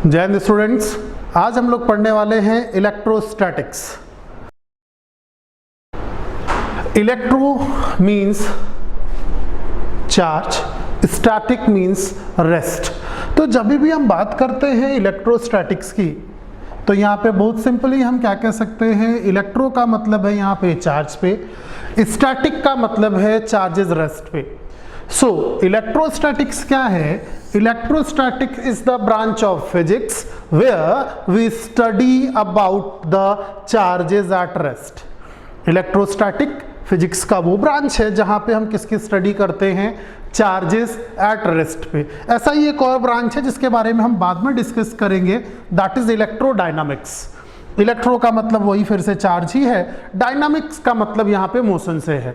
जय हिंद स्टूडेंट्स, आज हम लोग पढ़ने वाले हैं electrostatics. Electro means charge, static means rest. तो जब भी हम बात करते हैं इलेक्ट्रोस्टैटिक्स की, तो यहाँ पे बहुत सिंपली हम क्या कह सकते हैं, इलेक्ट्रो का मतलब है यहाँ पे चार्ज पे, स्टैटिक का मतलब है चार्जेस रेस्ट पे। सो इलेक्ट्रोस्टैटिक्स क्या है? Electrostatic is the branch of physics where we study about the charges at rest. Electrostatic physics का वो ब्रांच है जहां पे हम किसकी स्टडी करते हैं, चार्जेस एट रेस्ट पे। ऐसा ही एक और ब्रांच है जिसके बारे में हम बाद में डिस्कस करेंगे, दैट इज इलेक्ट्रोडायनामिक्स। इलेक्ट्रो का मतलब वही फिर से चार्ज ही है, डायनामिक्स का मतलब यहाँ पे मोशन से है।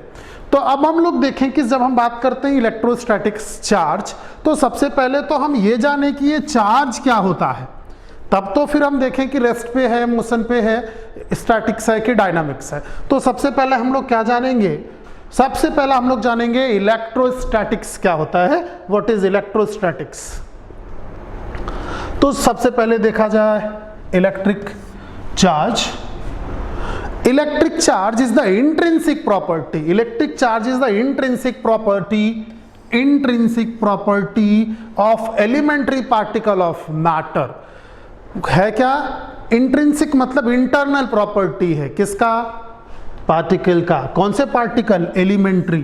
तो अब हम लोग देखें कि जब हम बात करते हैं इलेक्ट्रोस्टैटिक्स चार्ज, तो सबसे पहले तो हम ये जाने कि ये चार्ज क्या होता है, तब तो फिर हम देखें कि रेस्ट पे है, मोशन पे है, स्टैटिक्स है कि डायनामिक्स है। तो सबसे पहले हम लोग क्या जानेंगे? सबसे पहले हम लोग जानेंगे इलेक्ट्रोस्टैटिक्स क्या होता है, व्हाट इज इलेक्ट्रोस्टैटिक्स। तो सबसे पहले देखा जाए electric charge. Electric charge is the intrinsic property. Electric charge is the intrinsic property of elementary particle of matter. है क्या? Intrinsic मतलब internal property है, किसका? पार्टिकल का। कौन से पार्टिकल? एलिमेंट्री।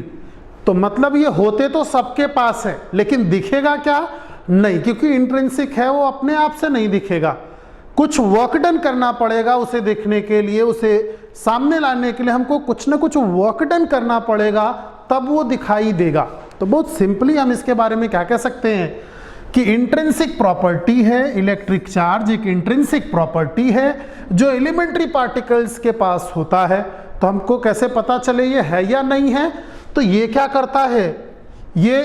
तो मतलब ये होते तो सबके पास है, लेकिन दिखेगा क्या? नहीं, क्योंकि इंट्रिंसिक है, वो अपने आप से नहीं दिखेगा, कुछ वर्क डन करना पड़ेगा उसे देखने के लिए, उसे सामने लाने के लिए हमको कुछ ना कुछ वर्क डन करना पड़ेगा, तब वो दिखाई देगा। तो बहुत सिंपली हम इसके बारे में क्या कह सकते हैं कि इंट्रिंसिक प्रॉपर्टी है इलेक्ट्रिक चार्ज, एक इंट्रिंसिक प्रॉपर्टी है जो एलिमेंट्री पार्टिकल्स के पास होता है। तो हमको कैसे पता चले ये है या नहीं है? तो ये क्या करता है, ये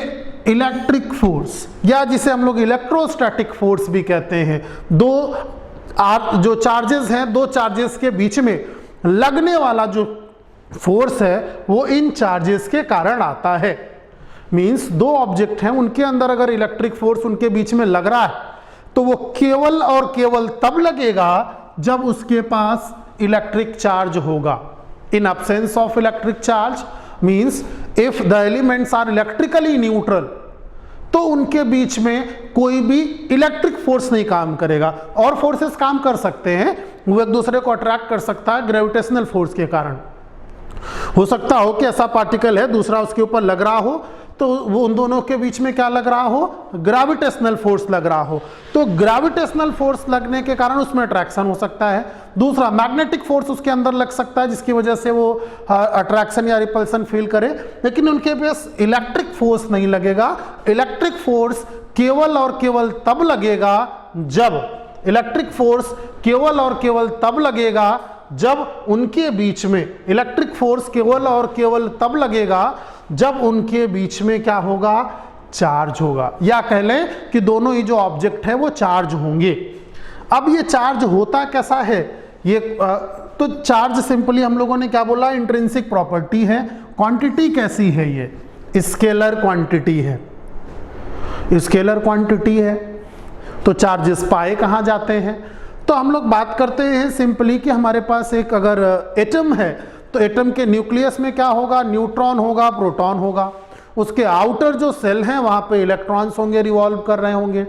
इलेक्ट्रिक फोर्स या जिसे हम लोग इलेक्ट्रोस्टैटिक फोर्स भी कहते हैं, जो चार्जेस हैं, दो चार्जेस के बीच में लगने वाला जो फोर्स है वो इन चार्जेस के कारण आता है। मींस दो ऑब्जेक्ट हैं, उनके अंदर अगर इलेक्ट्रिक फोर्स उनके बीच में लग रहा है तो वो केवल और केवल तब लगेगा जब उसके पास इलेक्ट्रिक चार्ज होगा। In absence of electric charge means if the elements are electrically neutral, तो उनके बीच में कोई भी इलेक्ट्रिक फोर्स नहीं काम करेगा। और फोर्सेस काम कर सकते हैं, वो एक दूसरे को अट्रैक्ट कर सकता है ग्रेविटेशनल फोर्स के कारण। हो सकता हो कि ऐसा पार्टिकल है, दूसरा उसके ऊपर लग रहा हो, तो वो उन दोनों के बीच में क्या लग रहा हो, ग्रेविटेशनल फोर्स लग रहा हो। तो ग्रेविटेशनल फोर्स लगने के कारण उसमें अट्रैक्शन हो सकता है। दूसरा मैग्नेटिक फोर्स उसके अंदर लग सकता है जिसकी वजह से वो अट्रैक्शन या रिपल्सन फील करे, लेकिन उनके पास इलेक्ट्रिक फोर्स नहीं लगेगा। इलेक्ट्रिक फोर्स केवल और केवल तब लगेगा जब इलेक्ट्रिक फोर्स केवल और केवल तब लगेगा जब उनके बीच में इलेक्ट्रिक फोर्स केवल और केवल तब लगेगा जब उनके बीच में क्या होगा, चार्ज होगा, या कह लें कि दोनों ही जो ऑब्जेक्ट है वो चार्ज होंगे। अब ये चार्ज होता कैसा है, ये तो चार्ज सिंपली हम लोगों ने क्या बोला, इंट्रिंसिक प्रॉपर्टी है। क्वांटिटी कैसी है, ये स्केलर क्वांटिटी है, स्केलर क्वांटिटी है। तो चार्जेस पाए कहाँ जाते हैं? तो हम लोग बात करते हैं सिंपली कि हमारे पास एक अगर एटम है, तो एटम के न्यूक्लियस में क्या होगा, न्यूट्रॉन होगा, प्रोटॉन होगा। उसके आउटर जो सेल हैं वहां पे इलेक्ट्रॉन्स होंगे, रिवॉल्व कर रहे होंगे।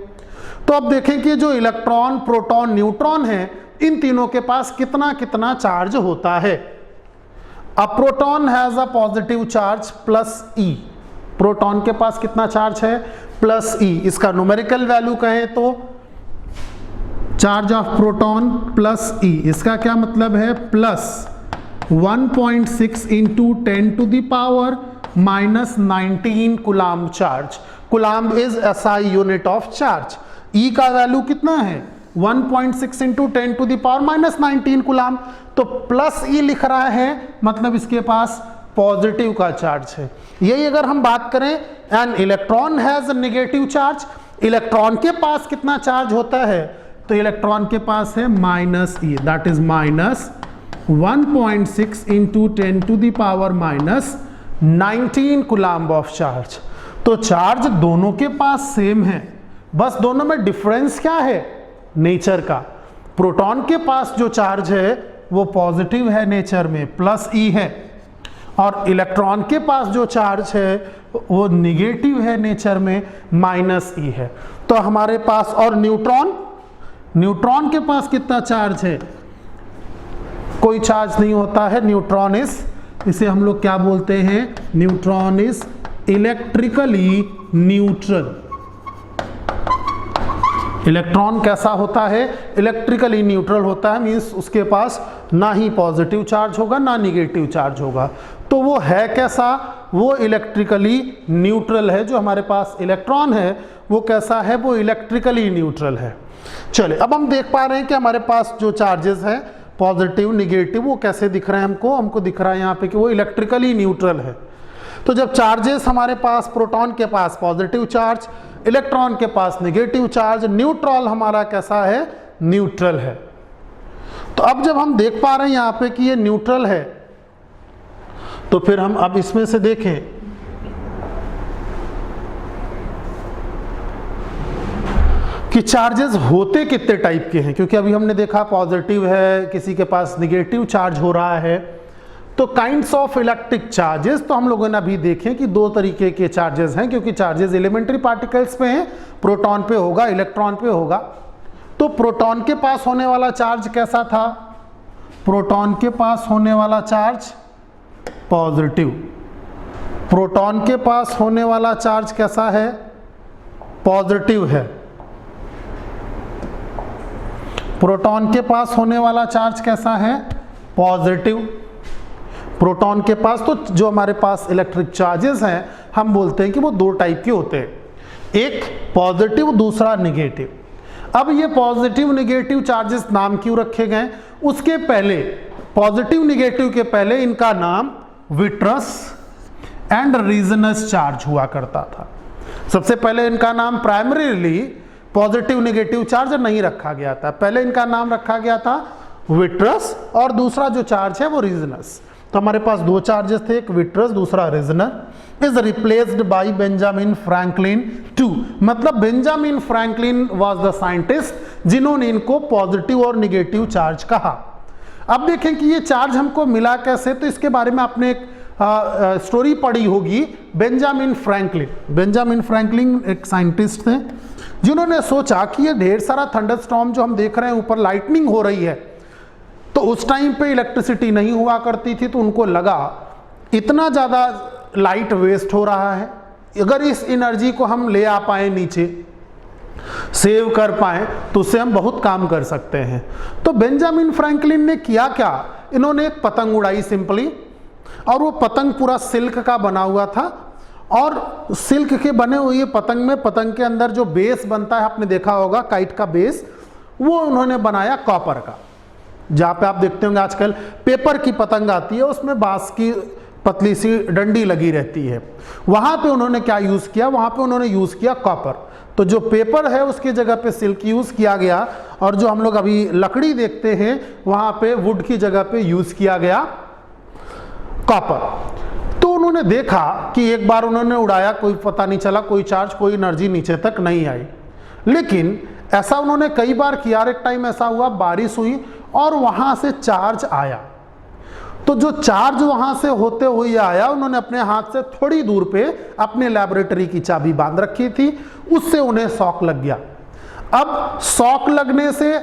तो अब देखें कि जो इलेक्ट्रॉन, प्रोटॉन, न्यूट्रॉन है, इन तीनों के पास कितना कितना चार्ज होता है। अब proton has a positive charge plus E, proton के पास कितना चार्ज है, प्लस ई। इसका न्यूमेरिकल वैल्यू कहें तो charge of proton plus E, इसका क्या मतलब है, plus 1.6 into 10 to the power minus 19 coulomb charge. Coulomb is SI unit of charge. E का वैल्यू कितना है, 1.6 into 10 to the power minus 19 coulomb. तो प्लस ई लिख रहा है, मतलब इसके पास पॉजिटिव का चार्ज है। यही अगर हम बात करें an electron has negative charge, electron के पास कितना चार्ज होता है, तो इलेक्ट्रॉन के पास है minus E, that is minus 1.6 into 10 to the power minus 19 coulomb of charge. तो चार्ज दोनों के पास सेम है, बस दोनों में डिफरेंस क्या है, नेचर का। प्रोटॉन के पास जो चार्ज है वो पॉजिटिव है नेचर में, प्लस ई है, और इलेक्ट्रॉन के पास जो चार्ज है वो निगेटिव है नेचर में, माइनस ई है। तो हमारे पास, और न्यूट्रॉन के पास कितना चार्ज है? कोई चार्ज नहीं होता है। न्यूट्रॉन इसे हम लोग क्या बोलते हैं? Neutron is electrically neutral. Electron कैसा होता है? इलेक्ट्रिकली न्यूट्रल होता है, मीन्स उसके पास ना ही पॉजिटिव चार्ज होगा ना निगेटिव चार्ज होगा। तो वो है कैसा? वो इलेक्ट्रिकली न्यूट्रल है। जो हमारे पास इलेक्ट्रॉन है वो कैसा है? वो इलेक्ट्रिकली न्यूट्रल है। चलिए, अब हम देख पा रहे हैं कि हमारे पास जो चार्जेस हैं पॉजिटिव निगेटिव, वो कैसे दिख रहे हैं हमको दिख रहा है यहाँ पे कि वो इलेक्ट्रिकली न्यूट्रल है। तो जब चार्जेस हमारे पास, प्रोटॉन के पास पॉजिटिव चार्ज, इलेक्ट्रॉन के पास नेगेटिव चार्ज, न्यूट्रल हमारा कैसा है? न्यूट्रल है। तो अब जब हम देख पा रहे हैं यहाँ पे कि ये न्यूट्रल है, तो फिर हम अब इसमें से देखें कि चार्जेस होते कितने टाइप के हैं। क्योंकि अभी हमने देखा पॉजिटिव है, किसी के पास निगेटिव चार्ज हो रहा है। तो काइंड्स ऑफ इलेक्ट्रिक चार्जेस, तो हम लोगों ने अभी देखे कि दो तरीके के चार्जेस हैं, क्योंकि चार्जेस एलिमेंट्री पार्टिकल्स पे हैं, प्रोटॉन पे होगा, इलेक्ट्रॉन पे होगा। तो प्रोटॉन के पास होने वाला चार्ज कैसा था? प्रोटॉन के पास होने वाला चार्ज पॉजिटिव। प्रोटॉन के पास होने वाला चार्ज कैसा है? पॉजिटिव है। प्रोटॉन के पास होने वाला चार्ज कैसा है? पॉजिटिव। प्रोटॉन के पास, तो जो हमारे पास इलेक्ट्रिक चार्जेस हैं हम बोलते हैं कि वो दो टाइप के होते हैं, एक पॉजिटिव, दूसरा निगेटिव। अब ये पॉजिटिव निगेटिव चार्जेस नाम क्यों रखे गए? उसके पहले, पॉजिटिव निगेटिव के पहले इनका नाम विट्रस एंड रीजनस चार्ज हुआ करता था। सबसे पहले इनका नाम प्राइमरीली पॉजिटिव निगेटिव चार्ज नहीं रखा गया था, पहले इनका नाम रखा गया था विट्रस, और दूसरा जो चार्ज है वो रीजनस। तो हमारे पास दो चार्जेस थे, एक विट्रस, दूसरा resinous. Is replaced by Benjamin Franklin too, मतलब Benjamin Franklin was the scientist जिन्होंने इनको पॉजिटिव और निगेटिव चार्ज कहा। अब देखें कि ये चार्ज हमको मिला कैसे, तो इसके बारे में आपने एक स्टोरी पढ़ी होगी, बेंजामिन फ्रैंकलिन। बेंजामिन फ्रैंकलिन एक साइंटिस्ट थे जिन्होंने सोचा कि ये ढेर सारा थंडरस्टॉर्म जो हम देख रहे हैं, ऊपर लाइटनिंग हो रही है, तो उस टाइम पे इलेक्ट्रिसिटी नहीं हुआ करती थी, तो उनको लगा इतना ज़्यादा लाइट वेस्ट हो रहा है, अगर इस एनर्जी को हम ले आ पाए नीचे, सेव कर पाए, तो उससे हम बहुत काम कर सकते हैं। तो बेंजामिन फ्रैंकलिन ने किया क्या? इन्होंने एक पतंग उड़ाई सिंपली, और वो पतंग पूरा सिल्क का बना हुआ था, और सिल्क के बने हुए पतंग में, पतंग के अंदर जो बेस बनता है, आपने देखा होगा काइट का बेस, वो उन्होंने बनाया कॉपर का। जहाँ पे आप देखते होंगे आजकल पेपर की पतंग आती है, उसमें बांस की पतली सी डंडी लगी रहती है, वहाँ पे उन्होंने क्या यूज़ किया? वहाँ पे उन्होंने यूज़ किया कॉपर। तो जो पेपर है उसकी जगह पे सिल्क यूज़ किया गया, और जो हम लोग अभी लकड़ी देखते हैं वहाँ पे वुड की जगह पे यूज़ किया गया कॉपर। तो उन्होंने देखा कि एक बार उन्होंने उड़ाया, कोई पता नहीं चला, कोई चार्ज, कोई एनर्जी नीचे तक नहीं आई। लेकिन ऐसा उन्होंने कई बार किया। एक टाइम ऐसा हुआ, बारिश हुई और वहां से चार्ज आया। तो जो चार्ज वहां से होते हुए आया, उन्होंने अपने हाथ से थोड़ी दूर पे अपने लैबोरेटरी की चाबी बांध रखी थी, उससे उन्हें शॉक लग गया। अब शॉक लगने से,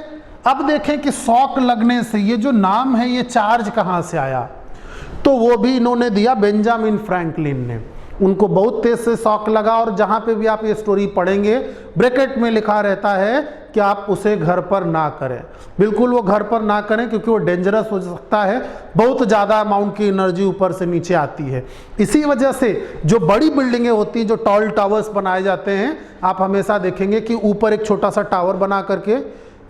अब देखें कि शॉक लगने से ये जो नाम है, ये चार्ज कहां से आया? तो वो भी इन्होंने दिया बेंजामिन फ्रैंकलिन ने। उनको बहुत तेज से शॉक लगा, और जहां पे भी आप ये स्टोरी पढ़ेंगे ब्रैकेट में लिखा रहता है कि आप उसे घर पर ना करें। बिल्कुल वो घर पर ना करें, क्योंकि वो डेंजरस हो सकता है, बहुत ज़्यादा अमाउंट की एनर्जी ऊपर से नीचे आती है। इसी वजह से जो बड़ी बिल्डिंगें होती हैं, जो टॉल टावर्स बनाए जाते हैं, आप हमेशा देखेंगे कि ऊपर एक छोटा सा टावर बना करके,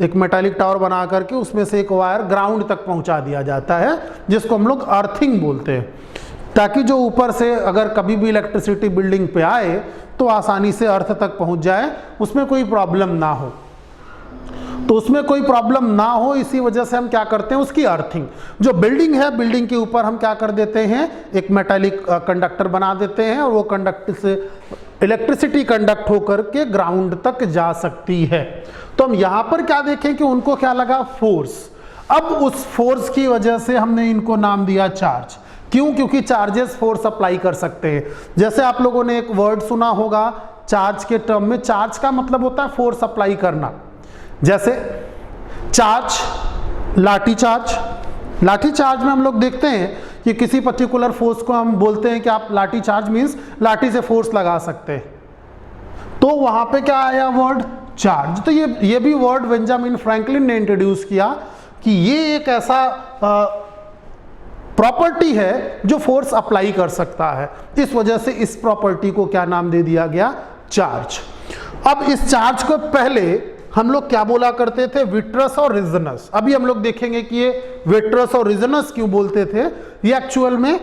एक मेटालिक टावर बना करके उसमें से एक वायर ग्राउंड तक पहुंचा दिया जाता है, जिसको हम लोग अर्थिंग बोलते हैं, ताकि जो ऊपर से अगर कभी भी इलेक्ट्रिसिटी बिल्डिंग पे आए तो आसानी से अर्थ तक पहुंच जाए, उसमें कोई प्रॉब्लम ना हो। तो उसमें कोई प्रॉब्लम ना हो, इसी वजह से हम क्या करते हैं, उसकी अर्थिंग, जो बिल्डिंग है बिल्डिंग के ऊपर हम क्या कर देते हैं, एक मेटालिक कंडक्टर बना देते हैं और वो कंडक्टर से इलेक्ट्रिसिटी कंडक्ट होकर के ग्राउंड तक जा सकती है। तो हम यहां पर क्या देखें कि उनको क्या लगा, फोर्स। अब उस फोर्स की वजह से हमने इनको नाम दिया चार्ज। क्यों? क्योंकि चार्जेस फोर्स अप्लाई कर सकते हैं। जैसे आप लोगों ने एक वर्ड सुना होगा चार्ज के टर्म में, चार्ज का मतलब होता है फोर्स अप्लाई करना। जैसे चार्ज, लाठी चार्ज। लाठी चार्ज में हम लोग देखते हैं कि किसी पर्टिकुलर फोर्स को हम बोलते हैं कि आप लाठी चार्ज मीन्स लाठी से फोर्स लगा सकते हैं। तो वहां पे क्या आया, वर्ड चार्ज। तो ये भी वर्ड बेंजामिन फ्रैंकलिन ने इंट्रोड्यूस किया कि ये एक ऐसा प्रॉपर्टी है जो फोर्स अप्लाई कर सकता है। इस वजह से इस प्रॉपर्टी को क्या नाम दे दिया गया, चार्ज। अब इस चार्ज को पहले हम लोग क्या बोला करते थे, विट्रस और रिजनस। अभी हम लोग देखेंगे कि ये विट्रस और रिजनस क्यों बोलते थे। ये एक्चुअल में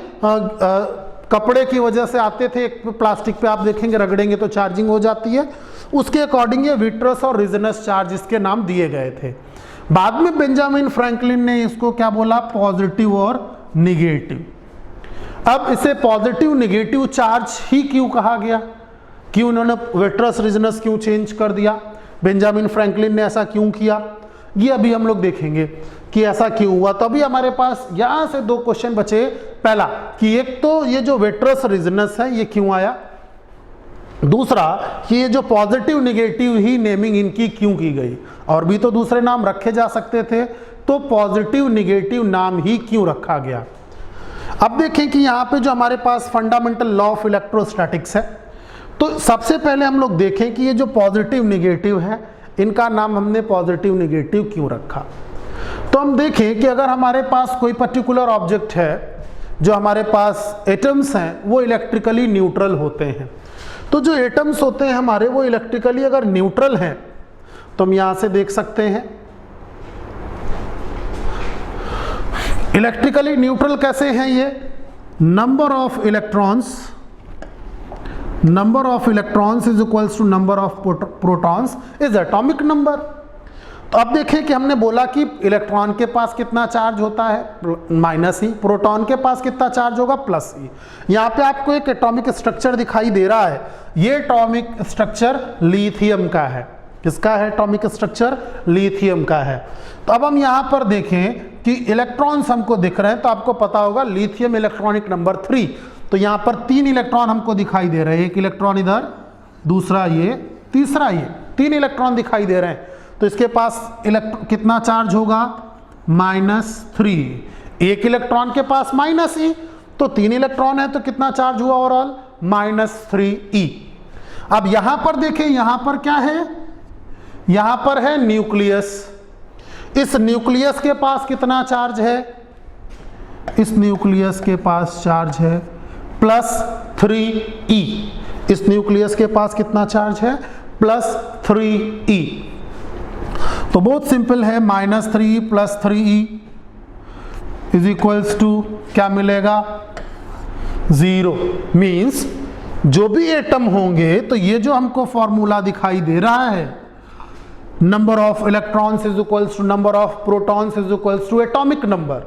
कपड़े की वजह से आते थे। एक प्लास्टिक पे आप देखेंगे रगड़ेंगे तो चार्जिंग हो जाती है, उसके अकॉर्डिंग ये विट्रस और रिजनस चार्ज इसके नाम दिए गए थे। बाद में बेंजामिन फ्रैंकलिन ने इसको क्या बोला, पॉजिटिव और निगेटिव। अब इसे पॉजिटिव निगेटिव चार्ज ही क्यों कहा गया, क्यों उन्होंने विट्रस रिजनस क्यों चेंज कर दिया, बेंजामिन फ्रैंकलिन ने ऐसा क्यों किया, ये अभी हम लोग देखेंगे कि ऐसा क्यों हुआ। तो अभी हमारे पास यहां से दो क्वेश्चन बचे। पहला कि एक तो ये जो विट्रस रिजनस है ये क्यों आया, दूसरा कि ये जो पॉजिटिव निगेटिव ही नेमिंग इनकी क्यों की गई। और भी तो दूसरे नाम रखे जा सकते थे, तो पॉजिटिव निगेटिव नाम ही क्यों रखा गया। अब देखें कि यहाँ पे जो हमारे पास फंडामेंटल लॉ ऑफ इलेक्ट्रोस्टैटिक्स है, तो सबसे पहले हम लोग देखें कि ये जो पॉजिटिव निगेटिव है इनका नाम हमने पॉजिटिव निगेटिव क्यों रखा। तो हम देखें कि अगर हमारे पास कोई पर्टिकुलर ऑब्जेक्ट है, जो हमारे पास एटम्स हैं वो इलेक्ट्रिकली न्यूट्रल होते हैं। तो जो एटम्स होते हैं हमारे वो इलेक्ट्रिकली अगर न्यूट्रल हैं तो हम यहां से देख सकते हैं इलेक्ट्रिकली न्यूट्रल कैसे हैं ये, number of electrons is equals to number of protons is atomic number. तो अब देखें कि हमने बोला कि इलेक्ट्रॉन के पास कितना चार्ज होता है, माइनस ही, प्रोटॉन के पास कितना चार्ज होगा, प्लस ही। यहाँ पे आपको एक एटॉमिक स्ट्रक्चर दिखाई दे रहा है, ये एटॉमिक स्ट्रक्चर लिथियम का है। किसका है एटॉमिक स्ट्रक्चर, लिथियम का है। तो अब हम यहाँ पर देखें कि इलेक्ट्रॉन्स हमको दिख रहे हैं, तो आपको पता होगा लिथियम इलेक्ट्रॉनिक नंबर 3। तो यहाँ पर 3 इलेक्ट्रॉन हमको दिखाई दे रहे हैं, एक इलेक्ट्रॉन इधर, दूसरा ये, तीसरा ये, 3 इलेक्ट्रॉन दिखाई दे रहे हैं। तो इसके पास कितना चार्ज होगा, -3। एक इलेक्ट्रॉन के पास -e, तो 3 इलेक्ट्रॉन है तो कितना चार्ज हुआ ओवरऑल, -3e। अब यहां पर देखें, यहां पर क्या है, यहां पर है न्यूक्लियस। इस न्यूक्लियस के पास कितना चार्ज है, इस न्यूक्लियस के पास चार्ज है +3e। इस न्यूक्लियस के पास कितना चार्ज है, +3e। तो बहुत सिंपल है, -3e + 3e is equals to क्या मिलेगा, 0। मीन्स जो भी एटम होंगे, तो ये जो हमको फॉर्मूला दिखाई दे रहा है, number of electrons is equals to number of protons is equals to atomic number.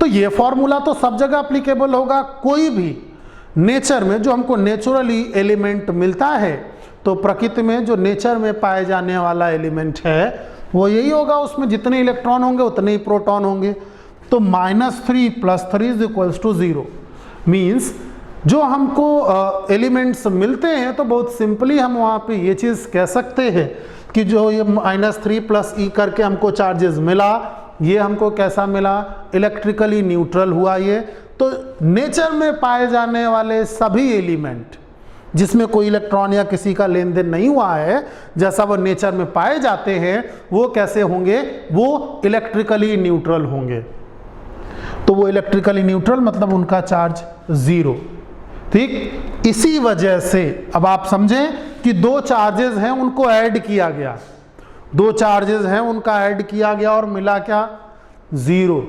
तो ये फॉर्मूला तो सब जगह एप्लीकेबल होगा। कोई भी नेचर में जो हमको नेचुरली एलिमेंट मिलता है, तो प्रकृति में जो नेचर में पाए जाने वाला एलिमेंट है वो यही होगा, उसमें जितने इलेक्ट्रॉन होंगे उतने ही प्रोटॉन होंगे। तो -3 + 3 इज इक्वल्स टू 0। मीन्स जो हमको एलिमेंट्स मिलते हैं, तो बहुत सिंपली हम वहाँ पे ये चीज़ कह सकते हैं कि जो ये -3 + e करके हमको चार्जेस मिला, ये हमको कैसा मिला, इलेक्ट्रिकली न्यूट्रल हुआ ये। तो नेचर में पाए जाने वाले सभी एलिमेंट जिसमें कोई इलेक्ट्रॉन या किसी का लेन देन नहीं हुआ है, जैसा वो नेचर में पाए जाते हैं, वो कैसे होंगे, वो इलेक्ट्रिकली न्यूट्रल होंगे। तो वो इलेक्ट्रिकली न्यूट्रल मतलब उनका चार्ज 0। ठीक, इसी वजह से अब आप समझें कि 2 चार्जेस हैं उनको ऐड किया गया, 2 चार्जेस हैं उनका ऐड किया गया और मिला क्या, 0।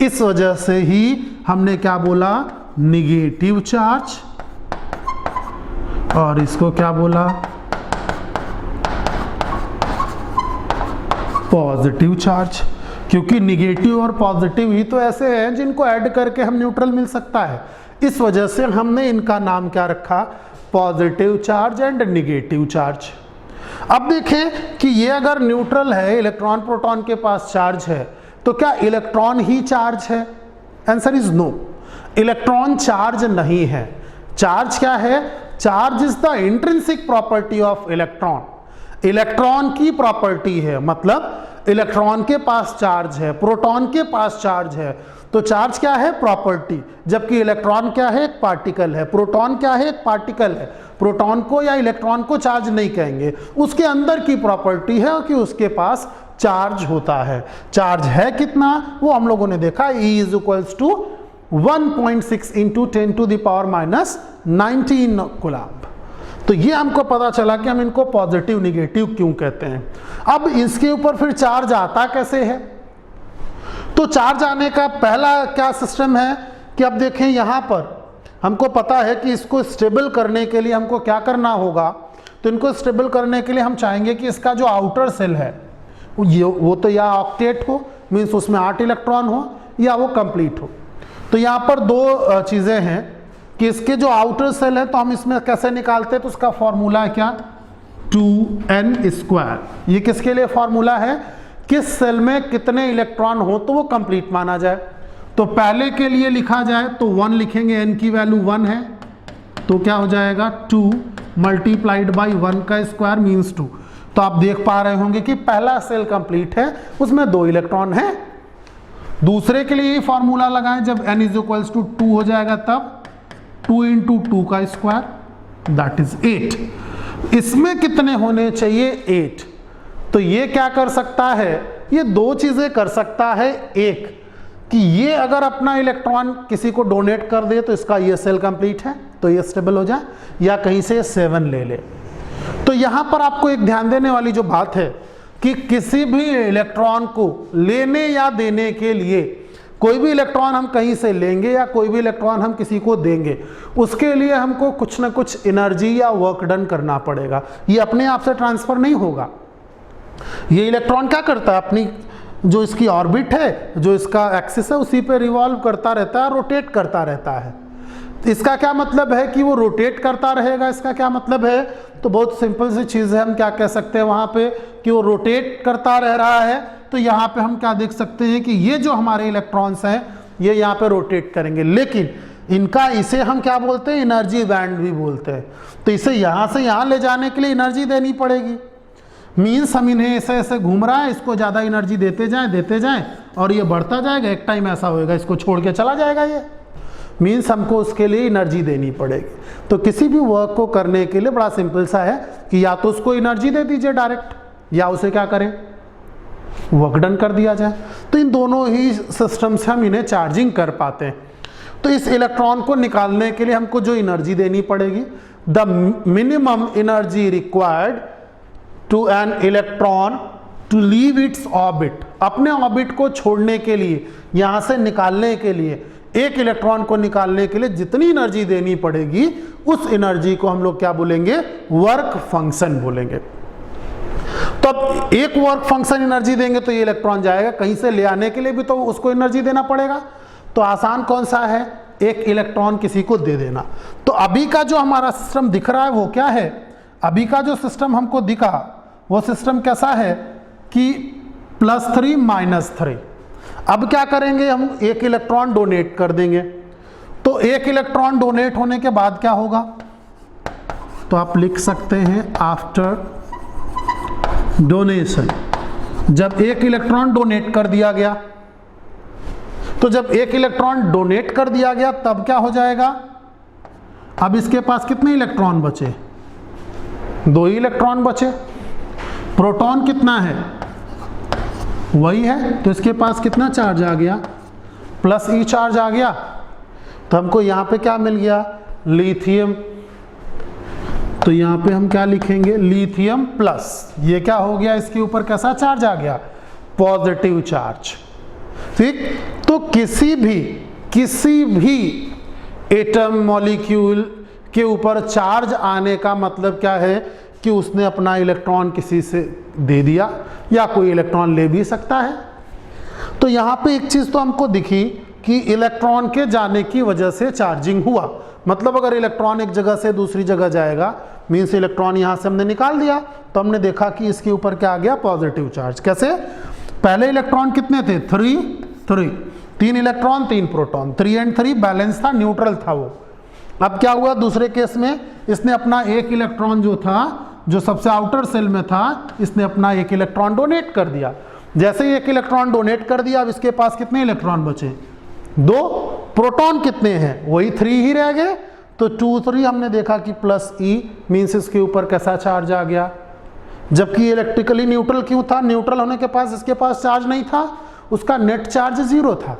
इस वजह से ही हमने क्या बोला, निगेटिव चार्ज, और इसको क्या बोला, पॉजिटिव चार्ज, क्योंकि निगेटिव और पॉजिटिव ही तो ऐसे हैं जिनको ऐड करके हम न्यूट्रल मिल सकता है। इस वजह से हमने इनका नाम क्या रखा, positive charge and negative charge. अब देखें कि ये अगर न्यूट्रल है, इलेक्ट्रॉन प्रोटॉन के पास चार्ज है, तो क्या इलेक्ट्रॉन ही चार्ज है? Answer is no, electron charge नहीं है। चार्ज क्या है? Charge is the intrinsic property of electron, electron की प्रॉपर्टी है, मतलब इलेक्ट्रॉन के पास चार्ज है, प्रोटॉन के पास चार्ज है, तो चार्ज क्या है? प्रॉपर्टी। जबकि इलेक्ट्रॉन क्या है? एक पार्टिकल है। प्रोटॉन क्या है? एक पार्टिकल है। प्रोटॉन को या इलेक्ट्रॉन को चार्ज नहीं कहेंगे, उसके अंदर की प्रॉपर्टी है कि उसके पास चार्ज होता है। चार्ज है कितना वो हम लोगों ने देखा, E is equals to 1.6 into 10 to the power minus 19 coulomb. तो ये हमको पता चला कि हम इनको पॉजिटिव निगेटिव क्यों कहते हैं। अब इसके ऊपर फिर चार्ज आता कैसे है? तो चार्ज आने का पहला क्या सिस्टम है कि अब देखें यहां पर हमको पता है कि इसको स्टेबल करने के लिए हमको क्या करना होगा। तो इनको स्टेबल करने के लिए हम चाहेंगे कि इसका जो आउटर सेल है वो तो या ऑक्टेट हो, मीन्स उसमें 8 इलेक्ट्रॉन हो, या वो कंप्लीट हो। तो यहाँ पर दो चीज़ें हैं कि इसके जो आउटर सेल है तो हम इसमें कैसे निकालते हैं, तो उसका फॉर्मूला है क्या, 2n²। ये किसके लिए फॉर्मूला है? किस सेल में कितने इलेक्ट्रॉन हो तो वो कंप्लीट माना जाए। तो पहले के लिए लिखा जाए तो 1 लिखेंगे, n की वैल्यू 1 है, तो क्या हो जाएगा 2 मल्टीप्लाइड बाई 1 का स्क्वायर मीन्स 2। तो आप देख पा रहे होंगे कि पहला सेल कंप्लीट है, उसमें 2 इलेक्ट्रॉन है। दूसरे के लिए फॉर्मूला लगाएं, जब n इज इक्वल्स टू 2 हो जाएगा तब 2 इंटू 2 का स्क्वायर दैट इज 8। इसमें कितने होने चाहिए? 8। तो ये क्या कर सकता है? ये दो चीजें कर सकता है। एक कि ये अगर अपना इलेक्ट्रॉन किसी को डोनेट कर दे तो इसका ये सेल कंप्लीट है, तो ये स्टेबल हो जाए, या कहीं से 7 ले ले। तो यहां पर आपको एक ध्यान देने वाली जो बात है कि किसी भी इलेक्ट्रॉन को लेने या देने के लिए, कोई भी इलेक्ट्रॉन हम कहीं से लेंगे या कोई भी इलेक्ट्रॉन हम किसी को देंगे, उसके लिए हमको कुछ ना कुछ एनर्जी या वर्क डन करना पड़ेगा। ये अपने आप से ट्रांसफर नहीं होगा। ये इलेक्ट्रॉन क्या करता है, अपनी जो इसकी ऑर्बिट है, जो इसका एक्सिस है, उसी पे रिवॉल्व करता रहता है, रोटेट करता रहता है। इसका क्या मतलब है कि वो रोटेट करता रहेगा? इसका क्या मतलब है? तो बहुत सिंपल सी चीज़ है, हम क्या कह सकते हैं वहाँ पे कि वो रोटेट करता रह रहा है। तो यहाँ पे हम क्या देख सकते हैं कि ये जो हमारे इलेक्ट्रॉन्स हैं ये यहाँ पे रोटेट करेंगे, लेकिन इनका इसे हम क्या बोलते हैं? एनर्जी बैंड भी बोलते हैं। तो इसे यहाँ से यहाँ ले जाने के लिए एनर्जी देनी पड़ेगी। मीन्स हम इन्हें ऐसे ऐसे घूम रहा है, इसको ज़्यादा एनर्जी देते जाएं और ये बढ़ता जाएगा, एक टाइम ऐसा होएगा इसको छोड़ के चला जाएगा। ये मीन्स हमको उसके लिए एनर्जी देनी पड़ेगी। तो किसी भी वर्क को करने के लिए बड़ा सिंपल सा है कि या तो उसको एनर्जी दे दीजिए डायरेक्ट, या उसे क्या करें, वर्क डन कर दिया जाए। तो इन दोनों ही सिस्टम से हम इन्हें चार्जिंग कर पाते हैं। तो इस इलेक्ट्रॉन को निकालने के लिए हमको जो एनर्जी देनी पड़ेगी, the minimum energy required to an electron to leave its orbit, अपने ऑर्बिट को छोड़ने के लिए, यहां से निकालने के लिए, एक इलेक्ट्रॉन को निकालने के लिए जितनी एनर्जी देनी पड़ेगी, उस एनर्जी को हम लोग क्या बोलेंगे? वर्क फंक्शन बोलेंगे। तो अब एक वर्क फंक्शन एनर्जी देंगे तो ये इलेक्ट्रॉन जाएगा, कहीं से ले आने के लिए भी तो उसको एनर्जी देना पड़ेगा। तो आसान कौन सा है? एक इलेक्ट्रॉन किसी को दे देना। तो अभी का जो हमारा सिस्टम दिख रहा है वो क्या है? अभी का जो सिस्टम हमको दिखा वो सिस्टम कैसा है कि +3 -3। अब क्या करेंगे? हम एक इलेक्ट्रॉन डोनेट कर देंगे। तो एक इलेक्ट्रॉन डोनेट होने के बाद क्या होगा? तो आप लिख सकते हैं आफ्टर डोनेशन, जब एक इलेक्ट्रॉन डोनेट कर दिया गया, तो जब एक इलेक्ट्रॉन डोनेट कर दिया गया तब क्या हो जाएगा? अब इसके पास कितने इलेक्ट्रॉन बचे? 2 ही इलेक्ट्रॉन बचे। प्रोटॉन कितना है? वही है, तो इसके पास कितना चार्ज आ गया? +E चार्ज आ गया। तो हमको यहाँ पे क्या मिल गया? लिथियम। तो यहाँ पे हम क्या लिखेंगे? Lithium plus. ये क्या हो गया? इसके ऊपर कैसा चार्ज आ गया? Positive charge. ठीक। तो किसी भी एटम मॉलिक्यूल के ऊपर चार्ज आने का मतलब क्या है कि उसने अपना इलेक्ट्रॉन किसी से दे दिया या कोई इलेक्ट्रॉन ले भी सकता है। तो यहाँ पे एक चीज़ तो हमको दिखी कि इलेक्ट्रॉन के जाने की वजह से चार्जिंग हुआ। मतलब अगर इलेक्ट्रॉन एक जगह से दूसरी जगह जाएगा, मीन्स इलेक्ट्रॉन यहाँ से हमने निकाल दिया, तो हमने देखा कि इसके ऊपर क्या आ गया, पॉजिटिव चार्ज। कैसे? पहले इलेक्ट्रॉन कितने थे? 3 3 इलेक्ट्रॉन 3 प्रोटॉन, 3 and 3 बैलेंस था, न्यूट्रल था वो। अब क्या हुआ दूसरे केस में, इसने अपना एक इलेक्ट्रॉन जो था, जो सबसे आउटर सेल में था, इसने अपना एक इलेक्ट्रॉन डोनेट कर दिया। जैसे ही एक इलेक्ट्रॉन डोनेट कर दिया, अब इसके पास कितने इलेक्ट्रॉन बचे? 2। प्रोटॉन कितने हैं? वही 3 ही रह गए। तो 2 3 हमने देखा कि प्लस ई, मीन्स इसके ऊपर कैसा चार्ज आ गया, जबकि इलेक्ट्रिकली न्यूट्रल क्यों था? न्यूट्रल होने के पास इसके पास चार्ज नहीं था, उसका नेट चार्ज 0 था।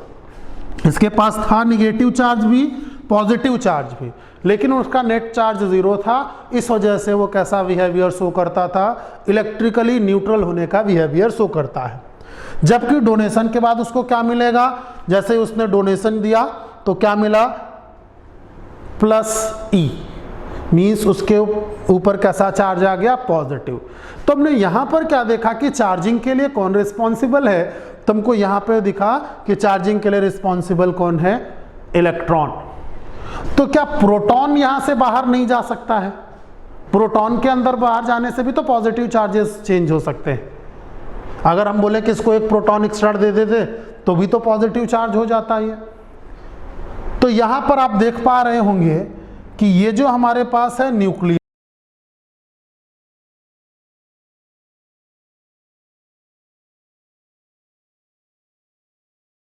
इसके पास था निगेटिव चार्ज भी, पॉजिटिव चार्ज भी, लेकिन उसका नेट चार्ज 0 था। इस वजह से वो कैसा बिहेवियर शो करता था? इलेक्ट्रिकली न्यूट्रल होने का बिहेवियर शो करता है। जबकि डोनेशन के बाद उसको क्या मिलेगा? जैसे उसने डोनेशन दिया तो क्या मिला? प्लस ई, मीन्स उसके ऊपर कैसा चार्ज आ गया? पॉजिटिव। तो हमने यहाँ पर क्या देखा कि चार्जिंग के लिए कौन रिस्पॉन्सिबल है? तुमको यहाँ पे दिखा कि चार्जिंग के लिए रिस्पॉन्सिबल कौन है? इलेक्ट्रॉन। तो क्या प्रोटॉन यहाँ से बाहर नहीं जा सकता है? प्रोटॉन के अंदर बाहर जाने से भी तो पॉजिटिव चार्जेस चेंज हो सकते हैं। अगर हम बोले कि इसको एक प्रोटॉन एक्स्ट्रा दे देते तो भी तो पॉजिटिव चार्ज हो जाता है। तो यहाँ पर आप देख पा रहे होंगे कि ये जो हमारे पास है न्यूक्लियस,